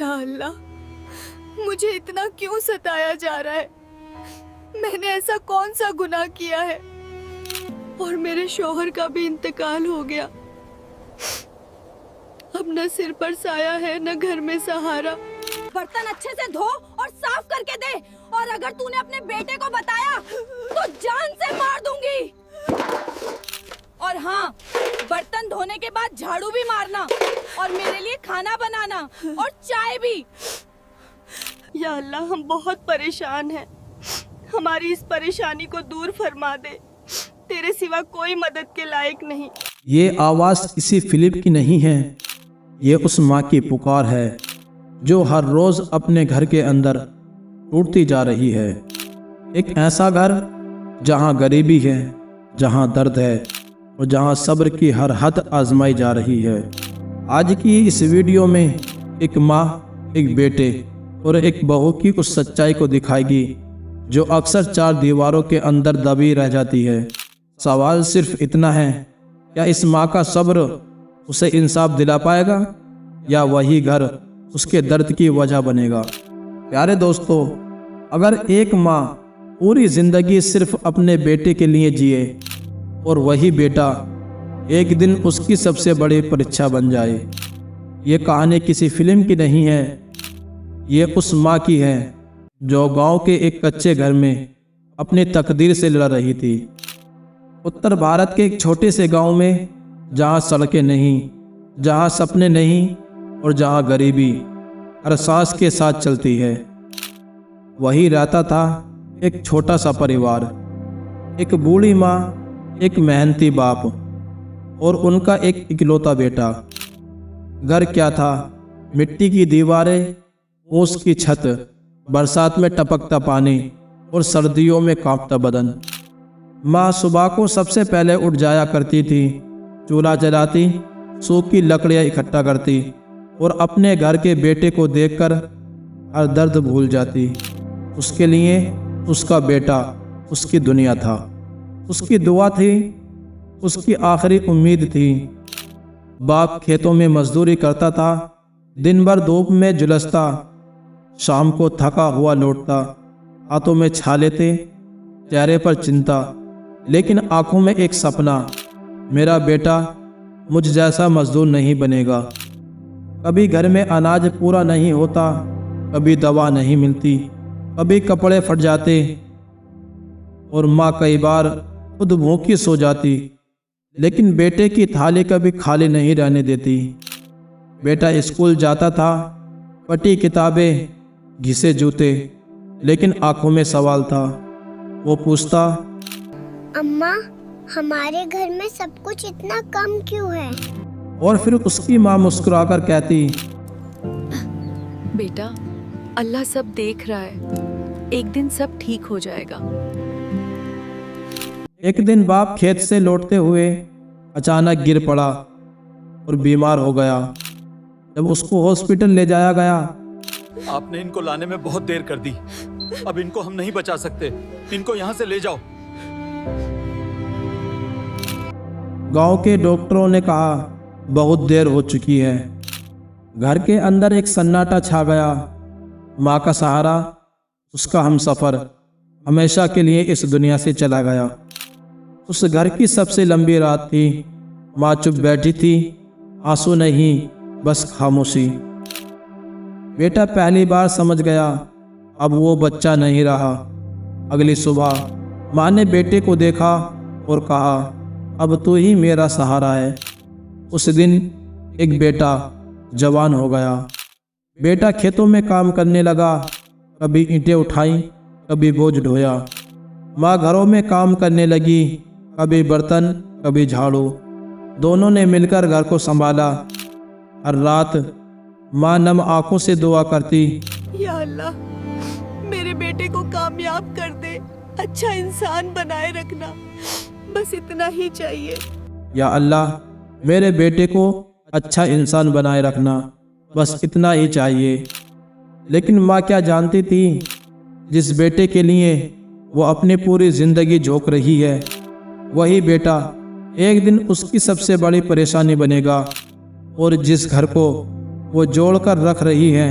یا اللہ، مجھے اتنا کیوں ستایا جا رہا ہے؟ میں نے ایسا کون سا گناہ کیا ہے؟ اور میرے شوہر کا بھی انتقال ہو گیا، اب نہ سر پر سایہ ہے نہ گھر میں سہارا۔ برتن اچھے سے دھو اور صاف کر کے دے، اور اگر تو نے اپنے بیٹے کو بتایا تو جان سے مار دوں گی۔ اور ہاں، برتن دھونے کے بعد جھاڑو بھی مارنا، اور میرے لیے کھانا بنانا اور چائے بھی۔ یا اللہ، ہم بہت پریشان ہیں، ہماری اس پریشانی کو دور فرما دے، تیرے سوا کوئی مدد کے لائق نہیں۔ یہ آواز کسی فلم کی نہیں ہے، یہ اس ماں کی پکار ہے جو ہر روز اپنے گھر کے اندر ٹوٹتی جا رہی ہے۔ ایک ایسا گھر جہاں غریبی ہے، جہاں درد ہے، اور جہاں صبر کی ہر حد آزمائی جا رہی ہے۔ آج کی اس ویڈیو میں ایک ماں، ایک بیٹے اور ایک بہو کی اس سچائی کو دکھائے گی جو اکثر چار دیواروں کے اندر دبی رہ جاتی ہے۔ سوال صرف اتنا ہے، کیا اس ماں کا صبر اسے انصاف دلا پائے گا، یا وہی گھر اس کے درد کی وجہ بنے گا؟ پیارے دوستو، اگر ایک ماں پوری زندگی صرف اپنے بیٹے کے لیے جیے اور وہی بیٹا ایک دن اس کی سب سے بڑی پریچھا بن جائے، یہ کہانی کسی فلم کی نہیں ہے، یہ اس ماں کی ہے جو گاؤں کے ایک کچے گھر میں اپنی تقدیر سے لڑ رہی تھی۔ اتر بھارت کے ایک چھوٹے سے گاؤں میں، جہاں سڑکیں نہیں، جہاں سپنے نہیں، اور جہاں غریبی ہر سانس کے ساتھ چلتی ہے، وہی رہتا تھا ایک چھوٹا سا پریوار، ایک بوڑھی ماں، ایک محنتی باپ، اور ان کا ایک اکلوتا بیٹا۔ گھر کیا تھا؟ مٹی کی دیواریں، اوس کی چھت، برسات میں ٹپکتا پانی اور سردیوں میں کانپتا بدن۔ ماں صبح کو سب سے پہلے اٹھ جایا کرتی تھی، چولہا جلاتی، سوکھی لکڑیاں اکٹھا کرتی، اور اپنے گھر کے بیٹے کو دیکھ کر ہر درد بھول جاتی۔ اس کے لیے اس کا بیٹا اس کی دنیا تھا، اس کی دعا تھی، اس کی آخری امید تھی۔ باپ کھیتوں میں مزدوری کرتا تھا، دن بھر دھوپ میں جھلستا، شام کو تھکا ہوا لوٹتا، ہاتھوں میں چھالے تھے، چہرے پر چنتا، لیکن آنکھوں میں ایک سپنا، میرا بیٹا مجھ جیسا مزدور نہیں بنے گا۔ کبھی گھر میں اناج پورا نہیں ہوتا، کبھی دوا نہیں ملتی، کبھی کپڑے پھٹ جاتے، اور ماں کئی بار خود بھوکی سو جاتی، لیکن بیٹے کی تھالی کبھی خالی نہیں رہنے دیتی۔ بیٹا اسکول جاتا تھا، پٹی کتابیں، گھسے جوتے، لیکن آنکھوں میں سوال تھا۔ وہ پوچھتا، اماں، ہمارے گھر میں سب کچھ اتنا کم کیوں ہے؟ اور پھر اس کی ماں مسکرا کر کہتی، بیٹا، اللہ سب دیکھ رہا ہے، ایک دن سب ٹھیک ہو جائے گا۔ ایک دن باپ کھیت سے لوٹتے ہوئے اچانک گر پڑا اور بیمار ہو گیا۔ جب اس کو ہاسپٹل لے جایا گیا، آپ نے ان کو لانے میں بہت دیر کر دی، اب ان کو ہم نہیں بچا سکتے، ان کو یہاں سے لے جاؤ۔ گاؤں کے ڈاکٹروں نے کہا بہت دیر ہو چکی ہے۔ گھر کے اندر ایک سناٹا چھا گیا۔ ماں کا سہارا، اس کا ہم سفر، ہمیشہ کے لیے اس دنیا سے چلا گیا۔ اس گھر کی سب سے لمبی رات تھی۔ ماں چپ بیٹھی تھی، آنسو نہیں، بس خاموشی۔ بیٹا پہلی بار سمجھ گیا، اب وہ بچہ نہیں رہا۔ اگلی صبح ماں نے بیٹے کو دیکھا اور کہا، اب تو ہی میرا سہارا ہے۔ اس دن ایک بیٹا جوان ہو گیا۔ بیٹا کھیتوں میں کام کرنے لگا، کبھی اینٹیں اٹھائیں، کبھی بوجھ ڈھویا۔ ماں گھروں میں کام کرنے لگی، کبھی برتن، کبھی جھاڑو۔ دونوں نے مل کر گھر کو سنبھالا۔ ہر رات ماں نم آنکھوں سے دعا کرتی، یا اللہ، میرے بیٹے کو کامیاب کر دے، اچھا انسان بنائے رکھنا، بس اتنا ہی چاہیے۔ یا اللہ، میرے بیٹے کو اچھا انسان بنائے رکھنا، بس اتنا ہی چاہیے۔ لیکن ماں کیا جانتی تھی، جس بیٹے کے لیے وہ اپنی پوری زندگی جھونک رہی ہے، وہی بیٹا ایک دن اس کی سب سے بڑی پریشانی بنے گا، اور جس گھر کو وہ جوڑ کر رکھ رہی ہے